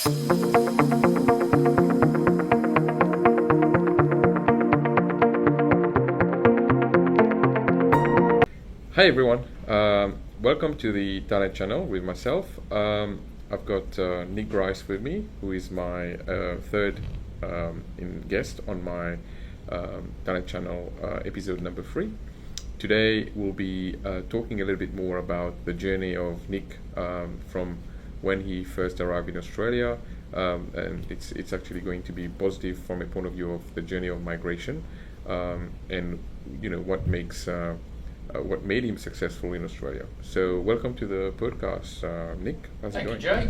Hi everyone, welcome to the Talent Channel with myself. I've got Nick Grice with me, who is my third guest on my Talent Channel episode number 3. Today we'll be talking a little bit more about the journey of Nick from when he first arrived in Australia, and it's actually going to be positive from a point of view of the journey of migration, and what made him successful in Australia. So welcome to the podcast, Nick. How's it going? Thank you, Jay.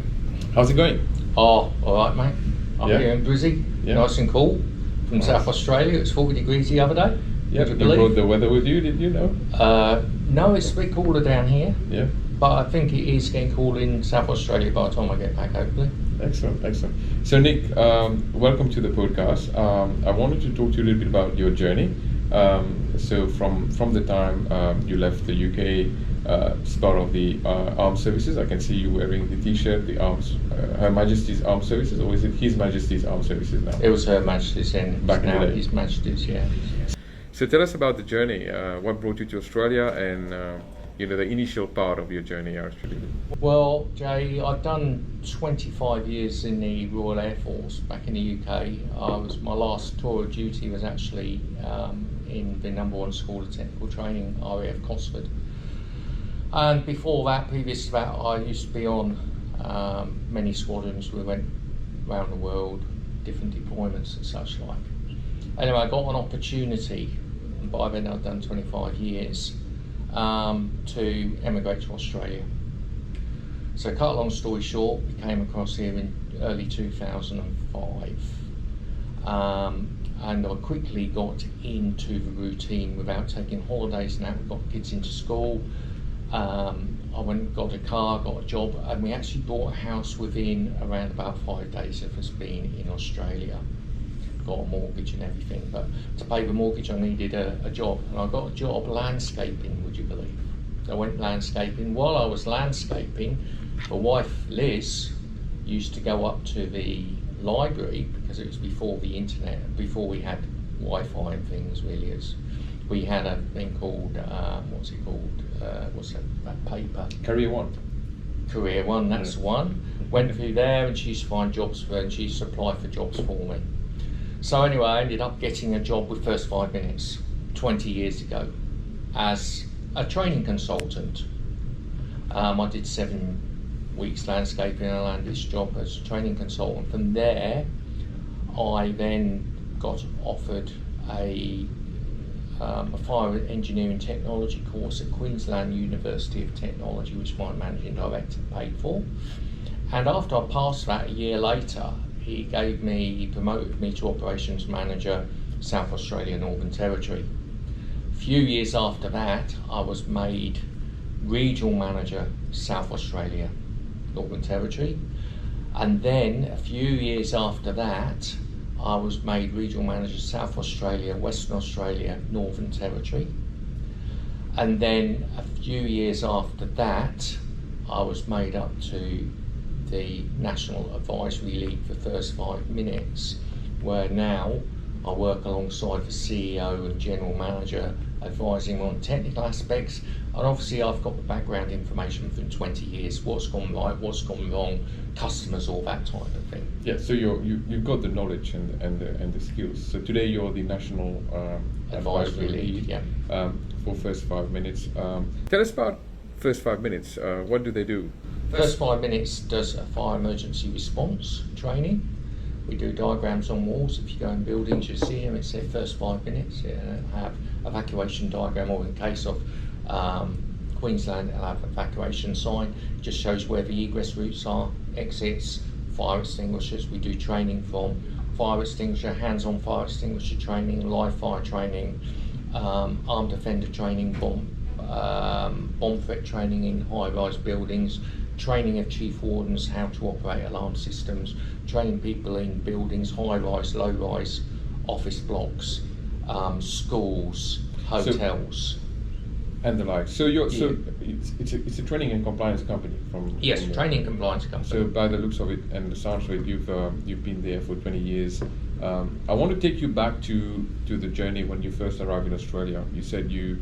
How's it going? Oh, all right, mate. I'm here in Brizzy, nice and cool. From South Australia, it's 40 degrees the other day. Yeah, you brought the weather with you, did you know? No, it's a bit cooler down here. Yeah. But I think it is getting cool in South Australia by the time I get back, hopefully. Excellent. So Nick, welcome to the podcast. I wanted to talk to you a little bit about your journey. So from the time you left the UK, part of the Armed Services, I can see you wearing the T-shirt, the Arms, Her Majesty's Armed Services, or is it His Majesty's Armed Services now? It was Her Majesty's, and back now in the day. His Majesty's, yeah. So tell us about the journey. What brought you to Australia, and the initial part of your journey, actually. Well, Jay, I've done 25 years in the Royal Air Force back in the UK. My last tour of duty was actually in the #1 School of Technical Training, RAF Cosford. And before that, previous to that, I used to be on many squadrons. We went around the world, different deployments and such like. Anyway, I got an opportunity, and by then I'd done 25 years, to emigrate to Australia. So cut a long story short, we came across here in early 2005, and I quickly got into the routine without taking holidays. Now we got kids into school. I went and got a car, got a job, and we actually bought a house within around about 5 days of us being in Australia. Got a mortgage and everything, but to pay the mortgage I needed a job, and I got a job landscaping, would you believe? I went landscaping. While I was landscaping, my wife Liz used to go up to the library, because it was before the internet, before we had Wi-Fi and things really. We had a thing called, what's that paper? Career One, that's the one. Went through there, and she used to find jobs for, and she used to apply for jobs for me. So anyway, I ended up getting a job with First 5 Minutes 20 years ago as a training consultant. I did 7 weeks landscaping, and I landed this job as a training consultant. From there, I then got offered a fire engineering technology course at Queensland University of Technology, which my managing director paid for. And after I passed that, a year later, he promoted me to operations manager, South Australia, Northern Territory. A few years after that, I was made regional manager, South Australia, Northern Territory. And then a few years after that, I was made regional manager, South Australia, Western Australia, Northern Territory. And then a few years after that, I was made up to the National Advisory League for First 5 Minutes, where now I work alongside the CEO and General Manager, advising on technical aspects, and obviously I've got the background information from 20 years, what's gone right, what's gone wrong, customers, all that type of thing. Yeah, so you've got the knowledge and the skills. So today you're the National Advisory Lead, for First 5 Minutes. Tell us about First 5 Minutes. What do they do? First 5 Minutes does a fire emergency response training. We do diagrams on walls. If you go in buildings, you see them. It says First 5 Minutes. Have evacuation diagram, or in case of Queensland, it'll have evacuation sign. It just shows where the egress routes are, exits, fire extinguishers. We do training from fire extinguisher, hands-on fire extinguisher training, live fire training, armed offender training, bomb threat training in high-rise buildings, training of chief wardens how to operate alarm systems, training people in buildings, high-rise, low-rise, office blocks, schools, hotels. and the like. So Yeah. it's a training and compliance company Yes, from, training and compliance company. So by the looks of it and the sounds of it, you've been there for 20 years. I want to take you back to the journey when you first arrived in Australia. You said you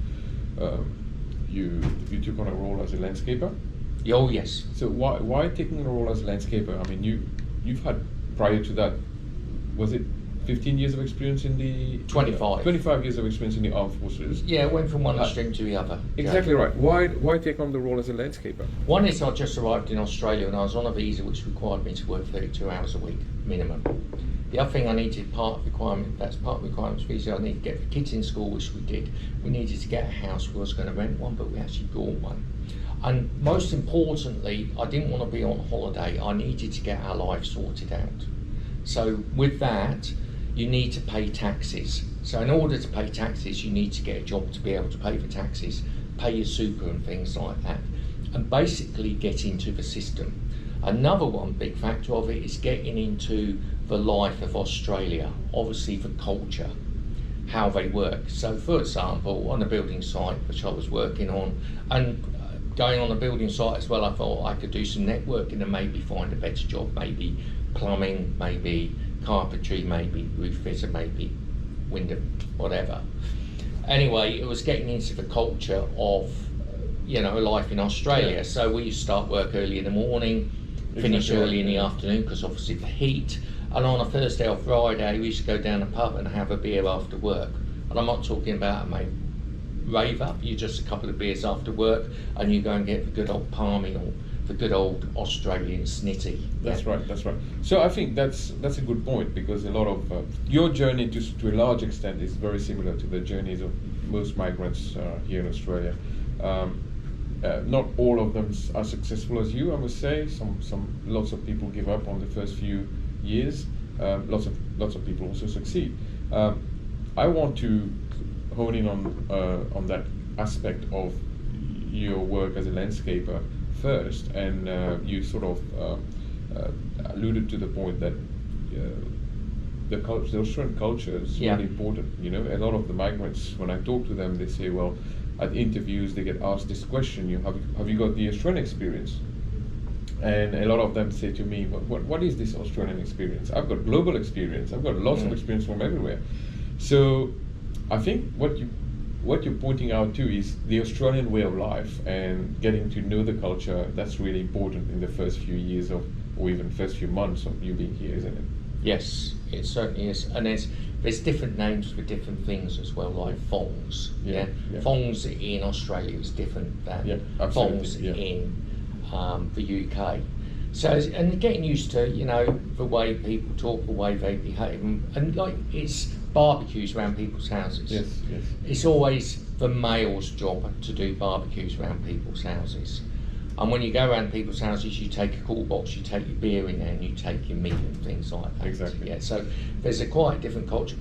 took on a role as a landscaper. Oh yes. So why taking a role as a landscaper? I mean, you've had prior to that, was it 15 years of experience in the 25. 25 years of experience in the armed forces. Yeah, went from one extreme to the other. Exactly right. Why take on the role as a landscaper? One is I just arrived in Australia and I was on a visa which required me to work 32 hours a week minimum. The other thing I needed, part of the requirements visa, I needed to get the kids in school, which we did. We needed to get a house. We was going to rent one, but we actually bought one. And most importantly, I didn't want to be on holiday. I needed to get our life sorted out. So with that, you need to pay taxes. So in order to pay taxes, you need to get a job to be able to pay for taxes, pay your super and things like that, and basically get into the system. Another one big factor of it is getting into the life of Australia, obviously the culture, how they work. So for example, on a building site, which I was working on, and going on a building site as well, I thought I could do some networking and maybe find a better job, maybe plumbing, maybe carpentry, maybe roof fitter, maybe window, whatever. Anyway, it was getting into the culture of, life in Australia. Yeah. So we used to start work early in the morning, finish Exactly early right. in the afternoon because obviously the heat. And on a Thursday or Friday, we used to go down the pub and have a beer after work. And I'm not talking about a rave up, you just a couple of beers after work and you go and get the good old palmy or the good old Australian snitty. That's right. So I think that's a good point, because a lot of your journey to a large extent is very similar to the journeys of most migrants here in Australia. Not all of them are successful as you, I must say. Lots of people give up on the first few years. Lots of people also succeed. I want to hone in on that aspect of your work as a landscaper first, and you sort of alluded to the point that the Australian culture is really important. A lot of the migrants, when I talk to them, they say, well, at interviews they get asked this question: have you got the Australian experience? And a lot of them say to me, what is this Australian experience? I've got global experience. I've got lots of experience from everywhere. So I think what you're pointing out too is the Australian way of life, and getting to know the culture. That's really important in the first few years or even first few months of you being here, isn't it? Yes, it certainly is. And there's different names for different things as well, like fongs. Yeah. Fongs in Australia is different than fongs in the UK. So, and getting used to, the way people talk, the way they behave, and like it's barbecues around people's houses. Yes. It's always the male's job to do barbecues around people's houses. And when you go around people's houses, you take a cool box, you take your beer in there, and you take your meat and things like that. Exactly. Yeah. So there's a quite different culture,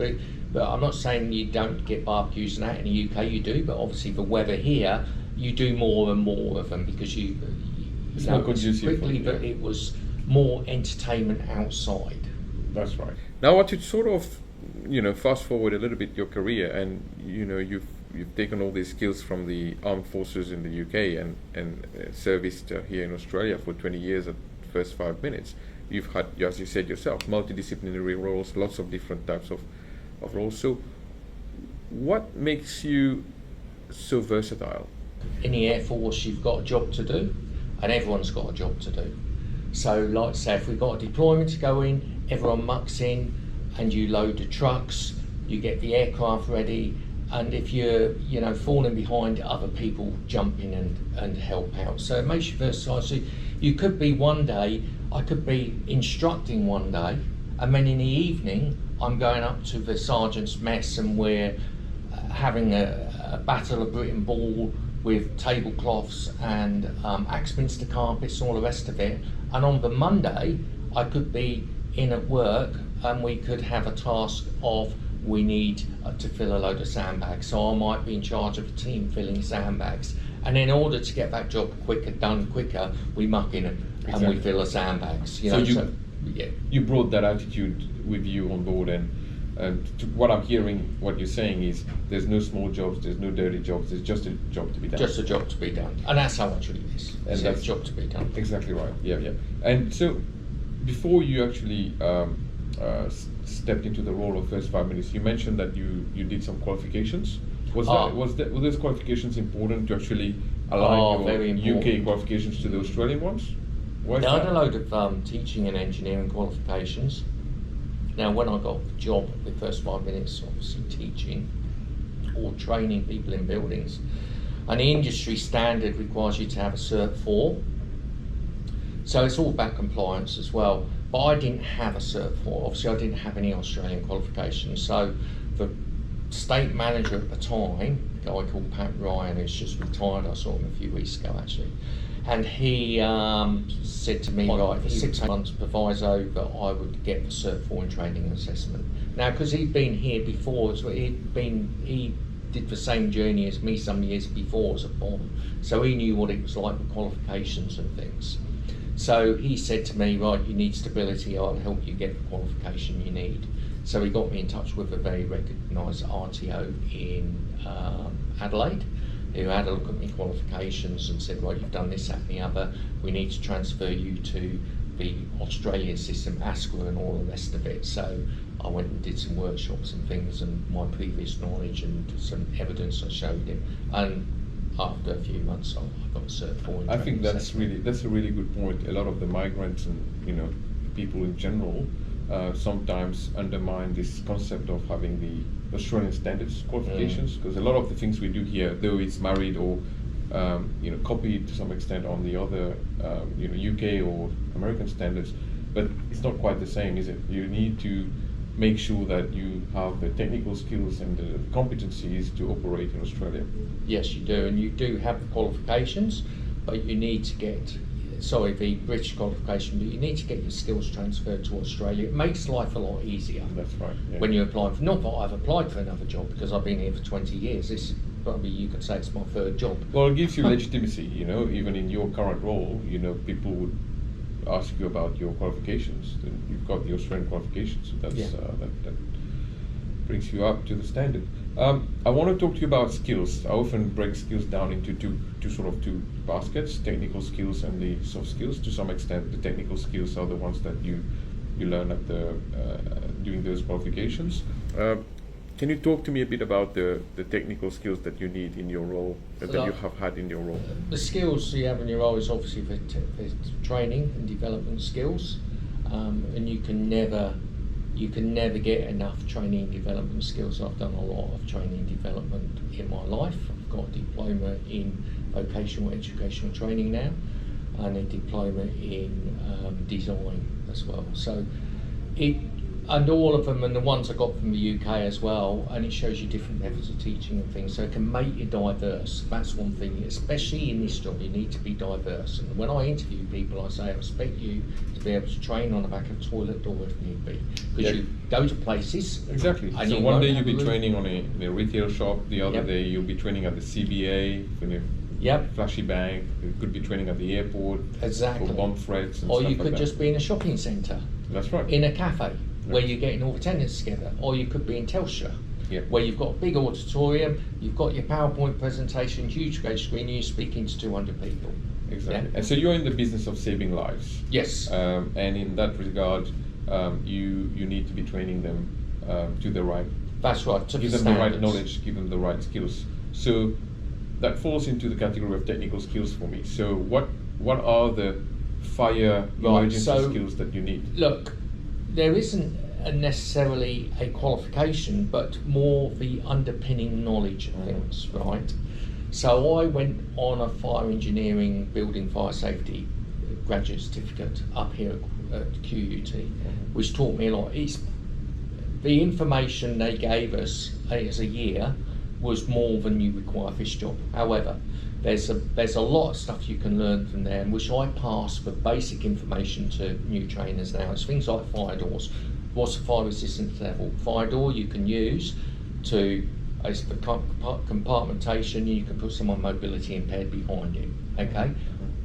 but I'm not saying you don't get barbecues and that in the UK. You do, but obviously the weather here, you do more and more of them because it's more conducive. Quickly, but it was more entertainment outside. That's right. Now, I want to sort of, fast forward a little bit your career, and you've taken all these skills from the armed forces in the UK and serviced here in Australia for 20 years at first 5 minutes. You've had, as you said yourself, multidisciplinary roles, lots of different types of roles. So, what makes you so versatile? In the Air Force, you've got a job to do, and everyone's got a job to do. So, like say, if we've got a deployment to go in, everyone mucks in, and you load the trucks, you get the aircraft ready, and if you're, falling behind, other people jump in and help out. So it makes you versatile. So you could be one day, I could be instructing one day, and then in the evening, I'm going up to the sergeant's mess and we're having a battle of Britain ball with tablecloths and Axminster carpets and all the rest of it. And on the Monday, I could be in at work and we could have a task of we need to fill a load of sandbags. So I might be in charge of a team filling sandbags. And in order to get that job done quicker, we muck in and we fill the sandbags. You brought that attitude with you on board, and what I'm hearing, what you're saying is there's no small jobs, there's no dirty jobs, there's just a job to be done. Just a job to be done, and that's how I treat this. And It's that's a job to be done. Exactly right. Yeah, yeah. And so, before you actually stepped into the role of first 5 minutes, you mentioned that you did some qualifications. Were those qualifications important to actually align your UK qualifications to the Australian ones? Why is Now, I had that? a load of teaching and engineering qualifications. Now, when I got the job with First 5 Minutes, obviously teaching or training people in buildings, and the industry standard requires you to have a Cert 4. So it's all about compliance as well. But I didn't have a Cert 4. Obviously, I didn't have any Australian qualifications. So the state manager at the time, a guy called Pat Ryan, who's just retired, I saw him a few weeks ago actually, and he said to me, right, for 6 months proviso that I would get the Cert 4 in training and assessment. Now, because he'd been here before, he did the same journey as me some years before as a bomb, so he knew what it was like with qualifications and things. So he said to me, right, you need stability, I'll help you get the qualification you need. So he got me in touch with a very recognised RTO in Adelaide, who had a look at my qualifications and said, right, you've done this, that and the other, we need to transfer you to the Australian system, ASQA and all the rest of it. So I went and did some workshops and things, and my previous knowledge and some evidence I showed him, and after a few months I got a Cert 4 in I think that's assessment. a really good point. A lot of the migrants and people in general sometimes undermine this concept of having the Australian standards qualifications, because a lot of the things we do here, though it's married or copied to some extent on the other UK or American standards, but it's not quite the same, is it? You need to make sure that you have the technical skills and the competencies to operate in Australia. Yes, you do, and you do have the qualifications, but you need to get, the British qualification, but you need to get your skills transferred to Australia. It makes life a lot easier. That's right. Yeah. When you apply for, not that I've applied for another job because I've been here for 20 years. This is probably, you could say it's my third job. Well, it gives you legitimacy, even in your current role, people would ask you about your qualifications. Then you've got the Australian qualifications, so that's, that brings you up to the standard. I want to talk to you about skills. I often break skills down into two baskets: technical skills and the soft skills. To some extent, the technical skills are the ones that you learn at doing those qualifications. Can you talk to me a bit about the technical skills that you need in your role, that you have had in your role? The skills you have in your role is obviously for training and development skills, and you can never get enough training and development skills. I've done a lot of training and development in my life. I've got a diploma in vocational educational training now, and a diploma in design as well. So and all of them, and the ones I got from the UK as well, and it shows you different methods of teaching and things, so it can make you diverse. That's one thing, especially in this job, you need to be diverse. And when I interview people, I say I expect you to be able to train on the back of a toilet door if need be, because you go to places. Exactly. So one day you'll be training on a retail shop, the other day you'll be training at the CBA, flashy bank. You could be training at the airport for bomb threats and or stuff you could like just be in a shopping centre. That's right. In a cafe where you're getting all the tenants together, or you could be in Telstra, where you've got a big auditorium, you've got your PowerPoint presentation, huge great screen, and you're speaking to 200 people. Exactly. And so you're in the business of saving lives. Yes. And in that regard, you need to be training them to the right. That's right. To give them the right knowledge, give them the right skills. So that falls into the category of technical skills for me. So what are the fire emergency skills that you need? Look, there isn't necessarily a qualification, but more the underpinning knowledge of things, right? So I went on a fire engineering, building fire safety graduate certificate up here at QUT, which taught me a lot. The information they gave us as a year was more than you require for this job. However, there's a lot of stuff you can learn from there, which I pass for basic information to new trainers now. It's things like fire doors. What's the fire resistance level? Fire door you can use as for compartmentation. You can put someone mobility impaired behind it. Okay,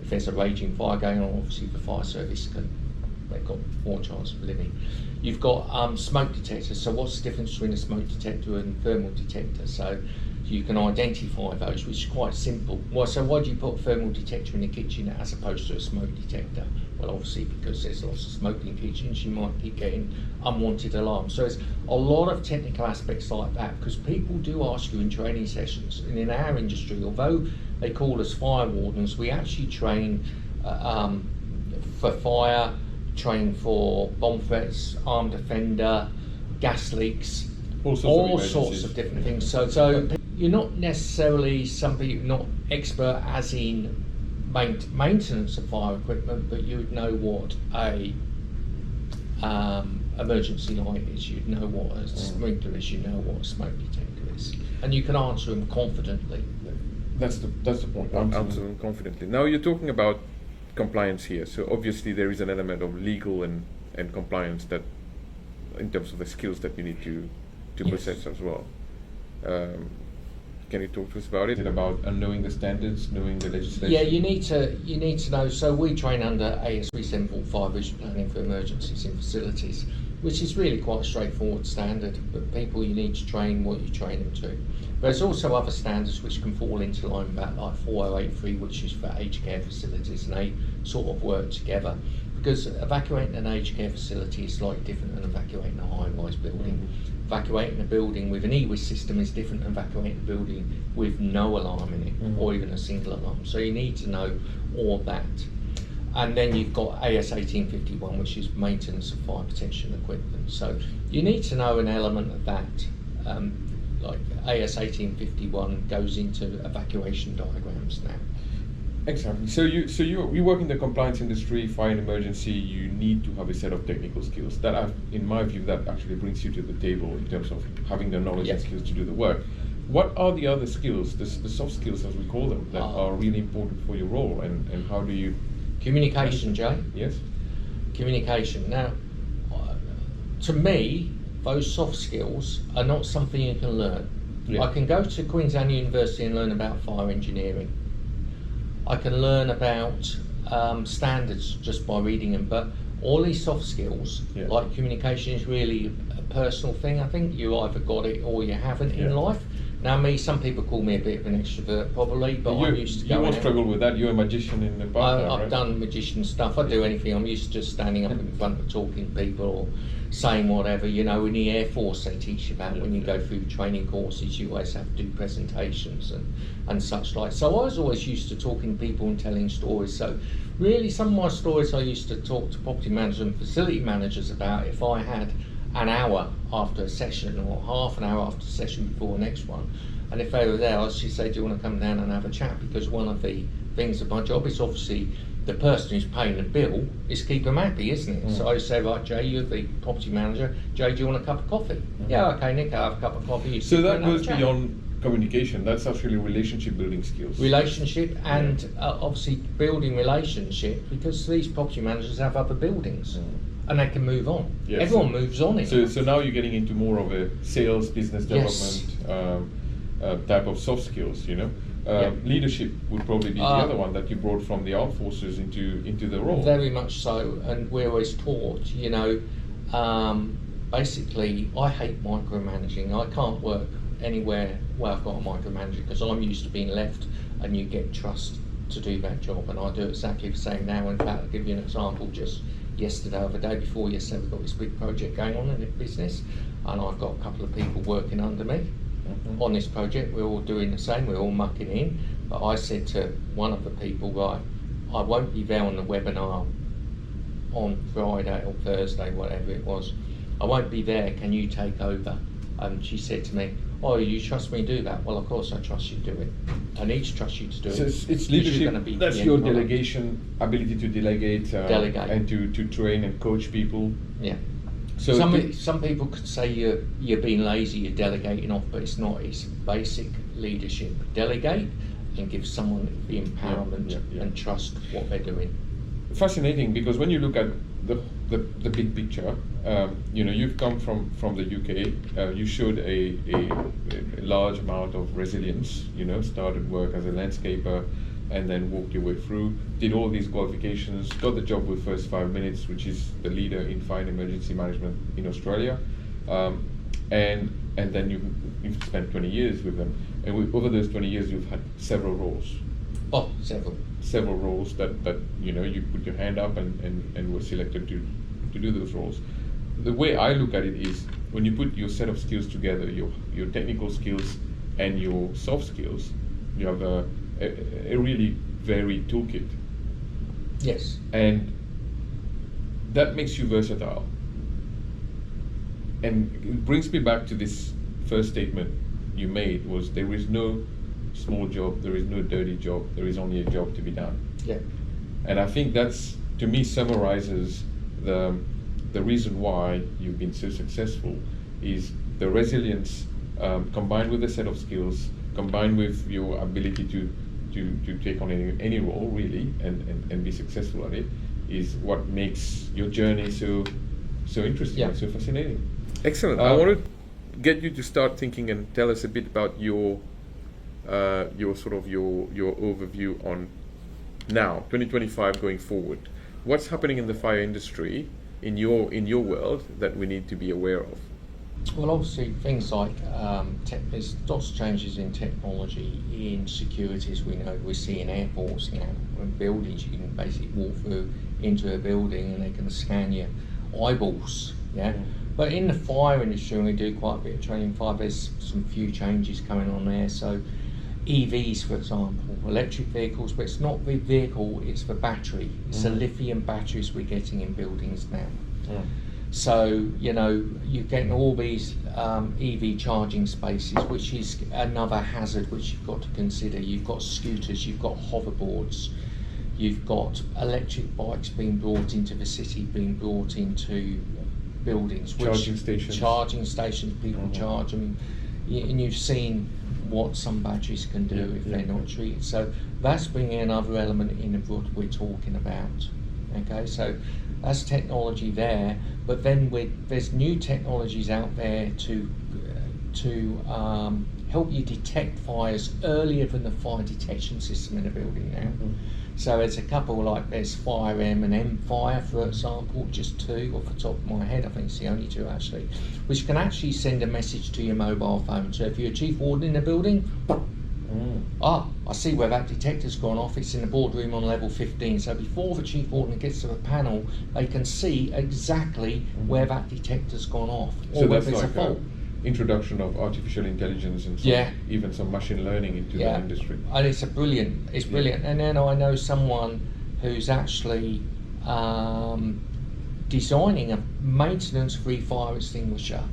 if there's a raging fire going on, obviously the fire service can they've got more chance of living. You've got smoke detectors. So what's the difference between a smoke detector and a thermal detector? So you can identify those, which is quite simple. Well, so why do you put a thermal detector in the kitchen as opposed to a smoke detector? Well, obviously because there's lots of smoke in kitchens, you might keep getting unwanted alarms. So there's a lot of technical aspects like that, because people do ask you in training sessions, and in our industry, although they call us fire wardens, we actually train for fire, train for bomb threats, armed offender, gas leaks, all sorts of different things. So you're not necessarily somebody, not expert as in maintenance of fire equipment, but you would know what a emergency light is, you'd know what a sprinkler is, you know what a smoke detector is, and you can answer them confidently. That's the point. Answer them confidently. Now you're talking about compliance here, so obviously there is an element of legal and compliance that, in terms of the skills that you need to possess as well. Can you talk to us about it? Is it about knowing the standards, knowing the legislation? Yeah, you need to know. So we train under AS 3745, which is planning for emergencies in facilities, which is really quite a straightforward standard. But people, you need to train what you train them to. There's also other standards which can fall into line with that, like 4083, which is for aged care facilities, and they sort of work together. Because evacuating an aged care facility is slightly different than evacuating a high-rise building. Evacuating a building with an EWIS system is different than evacuating a building with no alarm in it, or even a single alarm. So you need to know all that. And then you've got AS 1851, which is maintenance of fire protection equipment. So you need to know an element of that. Like AS 1851 goes into evacuation diagrams now. Exactly. So you work in the compliance industry, fire and emergency. You need to have a set of technical skills that, in my view, that actually brings you to the table in terms of having the knowledge and skills to do the work. What are the other skills, the soft skills as we call them, that are really important for your role, and how do you? Communication, Jay. Yes. Communication. Now, to me, those soft skills are not something you can learn. Yeah. I can go to Queensland University and learn about fire engineering. I can learn about standards just by reading them, but all these soft skills, like communication, is really a personal thing. I think you either got it or you haven't in life. Now, some people call me a bit of an extrovert, probably, but I'm used to going. You won't struggle with that. You're a magician in the past. I've done magician stuff. I do anything. I'm used to just standing up in front of talking to people or saying whatever. You know, in the Air Force, they teach you about when you go through training courses, you always have to do presentations and such like. So I was always used to talking to people and telling stories. So really, some of my stories I used to talk to property managers and facility managers about if I had an hour after a session or half an hour after a session before the next one, and if they were there, I would say, do you want to come down and have a chat? Because one of the things of my job is obviously the person who's paying the bill is keep them happy, isn't it? So I say, right, Jay, you're the property manager. Jay, do you want a cup of coffee? Yeah, okay, Nick, I'll have a cup of coffee. So that goes beyond communication. That's actually relationship building skills. Relationship and obviously building relationship, because these property managers have other buildings. And they can move on. Yes. Everyone moves on. So now you're getting into more of a sales, business development type of soft skills. You know, leadership would probably be the other one that you brought from the armed forces into the role. Very much so, and we're always taught. You know, basically, I hate micromanaging. I can't work anywhere where I've got a micromanager, because I'm used to being left, and you get trust to do that job, and I do exactly the same now. In fact, I'll give you an example. Just yesterday or the day before yesterday, we've got this big project going on in the business, and I've got a couple of people working under me on this project. We're all doing the same, we're all mucking in, but I said to one of the people, right, I won't be there on the webinar on Friday or Thursday, whatever it was. I won't be there, can you take over? And she said to me, oh, you trust me to do that? Well, of course I trust you to do it. I need to trust you to do it. So it's leadership, that's your delegation, ability to delegate. And to train and coach people. Yeah. So some people could say you're being lazy, you're delegating off, but it's not. It's basic leadership. Delegate and give someone the empowerment and trust what they're doing. Fascinating, because when you look at the big picture, you know, you've come from the UK. You showed a large amount of resilience. You know, started work as a landscaper, and then walked your way through, did all these qualifications, got the job with First 5 Minutes, which is the leader in fire and emergency management in Australia, and then you've spent 20 years with them, and over those 20 years you've had several roles. Oh, several Roles that you put your hand up and were selected to do those roles. The way I look at it is, when you put your set of skills together, your technical skills and your soft skills, you have a really varied toolkit. Yes. And that makes you versatile. And it brings me back to this first statement you made, was there is no small job, there is no dirty job, there is only a job to be done. Yeah. And I think that's, to me, summarizes the reason why you've been so successful, is the resilience combined with a set of skills, combined with your ability to take on any role really and be successful at it, is what makes your journey so interesting and so fascinating. Excellent. I want to get you to start thinking and tell us a bit about your overview on now 2025 going forward. What's happening in the fire industry in your world that we need to be aware of? Well, obviously things like there's lots of changes in technology, in security, as we know. We see in airports now, in buildings, you can basically walk through into a building and they can scan your eyeballs. Yeah. But in the fire industry, we do quite a bit of training in fire. There's some few changes coming on there. So EVs, for example, electric vehicles, but it's not the vehicle, it's the battery. It's the lithium batteries we're getting in buildings now. Yeah. So, you're getting all these EV charging spaces, which is another hazard which you've got to consider. You've got scooters, you've got hoverboards, you've got electric bikes being brought into the city, being brought into buildings. Charging stations, people charge them. And you've seen what some batteries can do if they're not treated. So that's bringing another element in of what we're talking about. Okay, so that's technology there, but then there's new technologies out there to help you detect fires earlier than the fire detection system in a building now. So there's a couple, like there's Fire M and M Fire, for example, just two off the top of my head. I think it's the only two actually, which can actually send a message to your mobile phone. So if you're a chief warden in a building, I see where that detector's gone off. It's in the boardroom on level 15. So before the chief warden gets to the panel, they can see exactly where that detector's gone off, or so where that's there's like a fault. Introduction of artificial intelligence and even some machine learning into the industry. And it's brilliant. And then I know someone who's actually designing a maintenance-free fire extinguisher.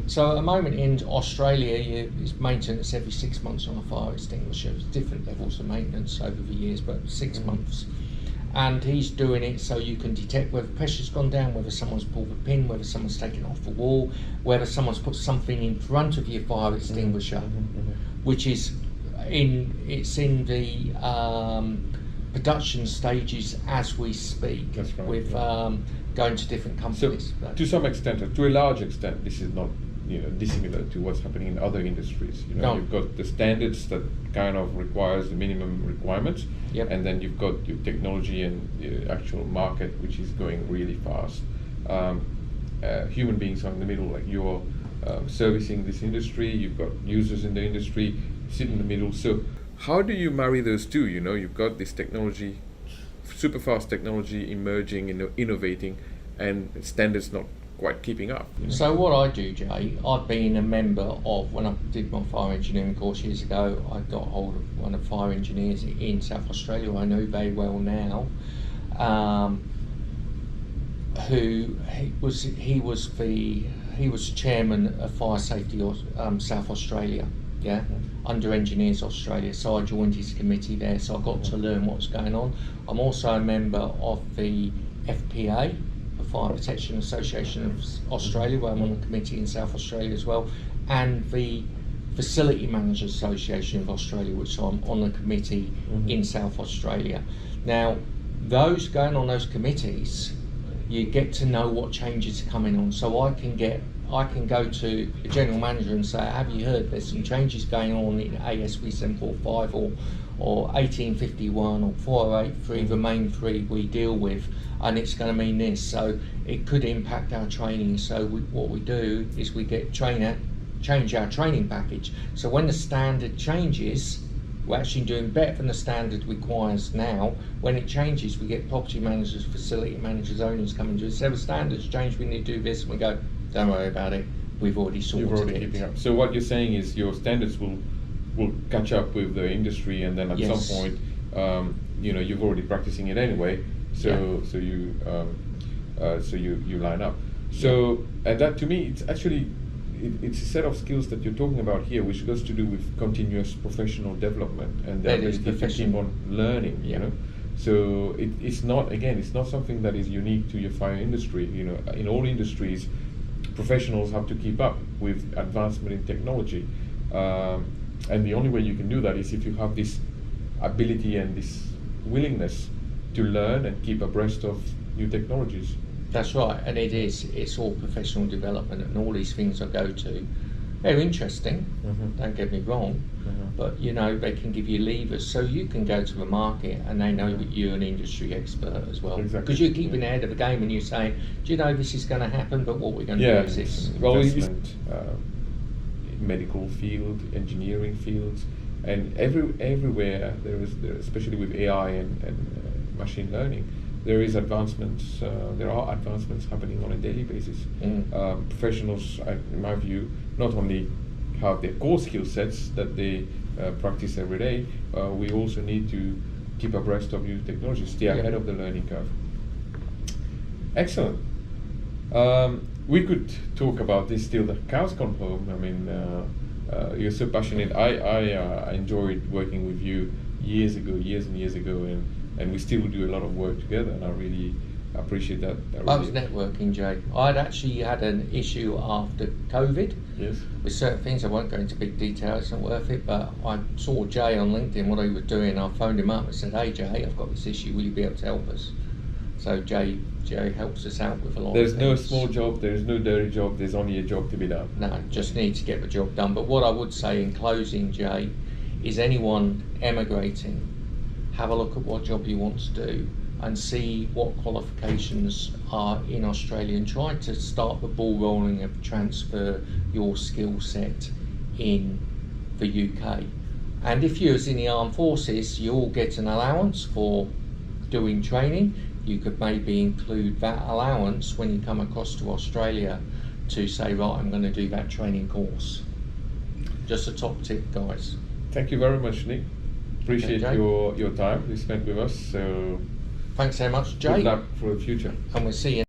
So at the moment in Australia, it's maintenance every 6 months on a fire extinguisher. There's different levels of maintenance over the years, but 6 months. And he's doing it so you can detect whether pressure's gone down, whether someone's pulled the pin, whether someone's taken it off the wall, whether someone's put something in front of your fire extinguisher, which is in the production stages as we speak. That's right, with going to different companies. So to some extent, to a large extent, this is not dissimilar to what's happening in other industries. You've got the standards that kind of requires the minimum requirements, and then you've got your technology and the actual market, which is going really fast. Human beings are in the middle, like you're servicing this industry, you've got users in the industry, sit in the middle. So how do you marry those two? You've got this technology, super fast technology emerging, innovating, and standards not quite keeping up. So what I do, Jay, I've been a member of, when I did my fire engineering course years ago, I got hold of one of the fire engineers in South Australia, who I know very well now, he was the chairman of Fire Safety South Australia, under Engineers Australia. So I joined his committee there, so I got to learn what's going on. I'm also a member of the FPA, the Fire Protection Association of Australia, where I'm on the committee in South Australia as well, and the Facility Managers Association of Australia, which I'm on the committee in South Australia. Now, those going on those committees, you get to know what changes are coming on. So I can go to the general manager and say, have you heard there's some changes going on in ASB 745 or 1851 or 4083, the main three we deal with, and it's going to mean this. So it could impact our training. So what we do is we get change our training package. So when the standard changes, we're actually doing better than the standard requires now. When it changes, we get property managers, facility managers, owners coming to us. So the standards change, we need to do this, and we go, don't worry about it, we've already sorted it. Keeping up. So what you're saying is your standards will catch up with the industry, and then at some point, you're already practicing it anyway. So you line up. So and that to me, it's actually it's a set of skills that you're talking about here, which goes to do with continuous professional development and the ability to keep on learning. You know, so it's not something that is unique to your fire industry. You know, in all industries, professionals have to keep up with advancement in technology. And the only way you can do that is if you have this ability and this willingness to learn and keep abreast of new technologies. That's right, and it's all professional development, and all these things I go to. They're interesting, don't get me wrong, but they can give you levers so you can go to the market and they know that you're an industry expert as well. Exactly. Because you're keeping ahead of the game and you're saying, do you know this is going to happen, but what we're going to do is this. Well, medical field, engineering fields, and everywhere there is, especially with AI and machine learning, there is advancements. There are advancements happening on a daily basis. Professionals, in my view, not only have their core skill sets that they practice every day, we also need to keep abreast of new technologies, stay ahead of the learning curve. Excellent. We could talk about this till the cows come home. I mean, you're so passionate. I enjoyed working with you years and years ago, and we still do a lot of work together, and I really appreciate that. I was networking, Jay. I'd actually had an issue after COVID with certain things. I won't go into big detail, it's not worth it, but I saw Jay on LinkedIn, what he was doing. I phoned him up and said, hey Jay, I've got this issue, will you be able to help us? So Jay helps us out with a lot of things. There's no small job, there's no dirty job, there's only a job to be done. No, just need to get the job done. But what I would say in closing, Jay, is anyone emigrating, have a look at what job you want to do and see what qualifications are in Australia and try to start the ball rolling of transfer your skill set in the UK. And if you're in the armed forces, you'll get an allowance for doing training. You could maybe include that allowance when you come across to Australia to say, right, I'm going to do that training course. Just a top tip, guys. Thank you very much, Nick. Appreciate your time you spent with us. So thanks so much, Jay. Good luck for the future. And we'll see you